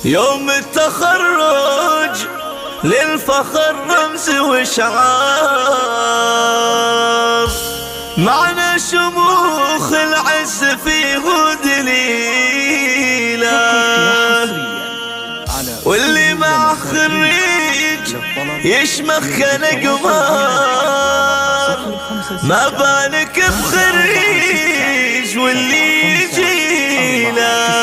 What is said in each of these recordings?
يوم التخرج للفخر رمز وشعار، معنى شموخ العز فيه دليله، واللي مع خريج يشمخ كالقمار، ما بالك بخريج واللي يجيله.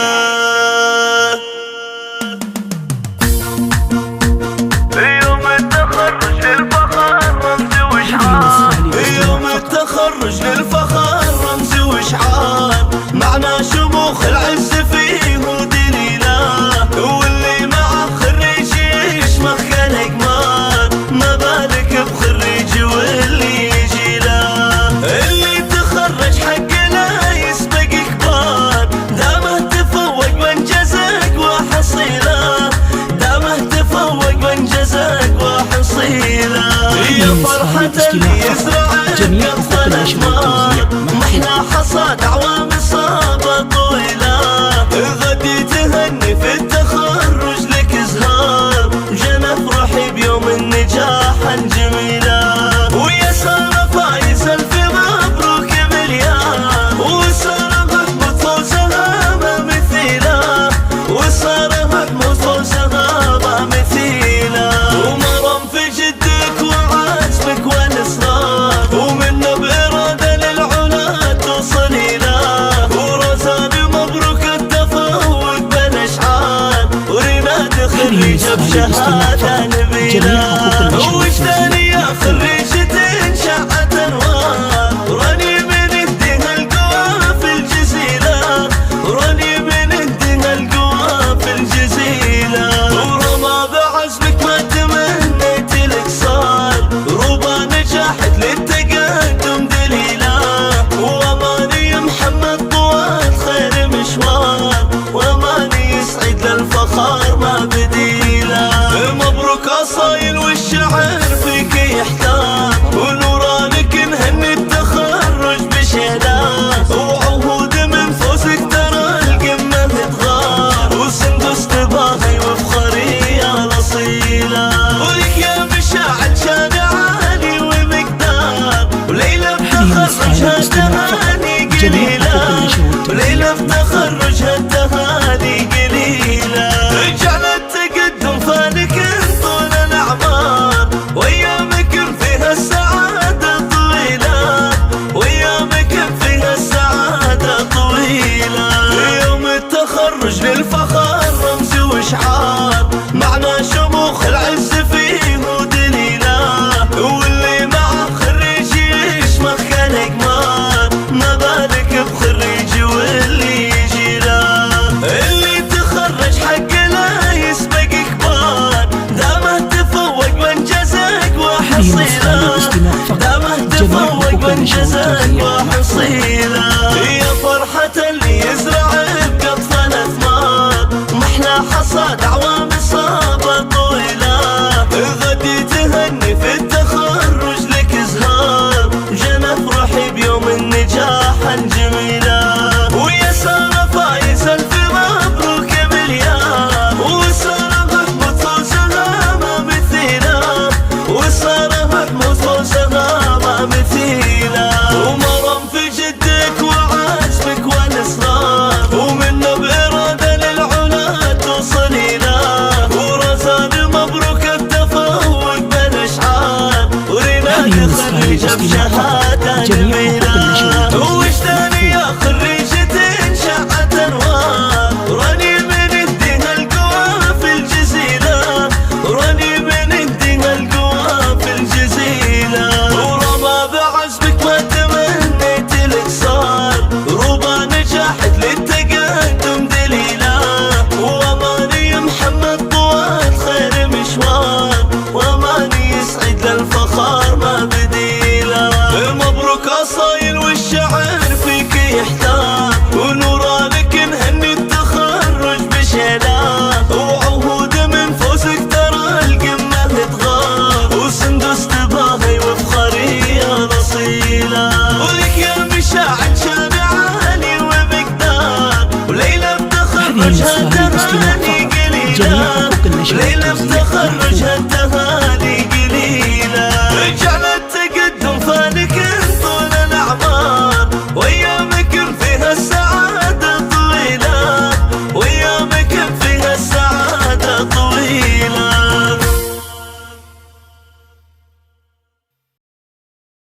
التخرج للفخر رمز وشعار، معنى شموخ العز فيه دليله، واللي مع خريج يشمخ كالقمار، ما بالك بخريج واللي يجيله. اللي تخرج حق لا يسبق كبار، دامه تفوق وانجزك وحصيله، دامه تفوق وانجزك وحصيله. يا فرحة اللي يزرع قطف الأشمار، محلى حصاد أعوام إصابة طويلة، غدي تهني في التخرج لك زهار، جنى افرحي بيوم النجاح الجميلة، ويا سارة فايز ألف مبروك مليار، وسارة محمود فوزها ما مثيله، وسارة محمود فوزها ما مثيله، ومرام في جدك وعزمك والإصرار، ومنه بإرادة للعلا توصلي له، ورزاني مبروك التفوق بالأشعار، وريناد خريجة بشهادة نبيلة، وجداني يا خريجة شعت أنوار، راني من اهدها القوى في الجزيلة، راني من اهدها القوى في الجزيلة، ورما بعزمك ما تمنيت لك صار، روبا نجحت للتقدم دليلة، وأماني محمد طوال خير مشوار، وأماني يسعد للفخار ما بديله. مبروك أصايل والشعر فيك يحتار، ونورانك نهني التخرج بشهادة، وعهود من فوزك ترى القمة تغار، وسندس تباهي وفخري يا الأصيلة، ولك يا مشاعل شان عالي ومقدار، وليلة بتخرجها التهاني قليلة، وليلة بتخرجها التهاني قليلة، رجعنا التقدم فالك طول الأعمار، وأيامك فيها السعادة طويلة، وأيامك فيها السعادة طويلة. يوم التخرج للفخر رمز وشعار، معنى شموخ العز فيه دليله، واللي مع خريج يشمخ كالقمار، ما بالك بخريج واللي يجيله. اللي تخرج حق لا يسبق كبار، دامه تفوق وانجزك وحصيله، دامه تفوق وانجزك وحصيله. يا فرحة اللي يزرع بقطف الأثمار، محلى حصاد أعوام إصابة طويلة، غدي تهني في التخرج لك زهار، جنى افرحي بيوم النجاح الجميلة، ويا سارة فايز ألف مبروك مليار، وسارة محمود فوزها ما مثيله، وسارة محمود فوزها ما مثيله، ومرام في جدك وعزمك والإصرار، ومنه بإرادة للعلا توصلي له، ورزاني مبروك التفوق بالأشعار، وريناد خريجة بشهادة جميلة، وجداني يا خريجة شعت أنوار، راني من اهدها القوى في الجزيلة، راني من اهدها القوى في الجزيلة، ورما بعزمك ما تمنيت لك صار، روبا نجحت للتقدم دليلة، وأماني محمد طوال خير مشوار، وأماني يسعد للفخار ما بديله. مبروك أصايل والشعر فيك يحتار، ونورانك نهني التخرج بشهادة، وعهود من فوزك ترى القمة تغار، وسندس تباهي وفخري يا الأصيلة، ولك يا مشاعل شان عالي ومقدار، وليلة بتخرجها تهاني قليلة، جميع حقوق النشر ليلة والتوزيع تخرجها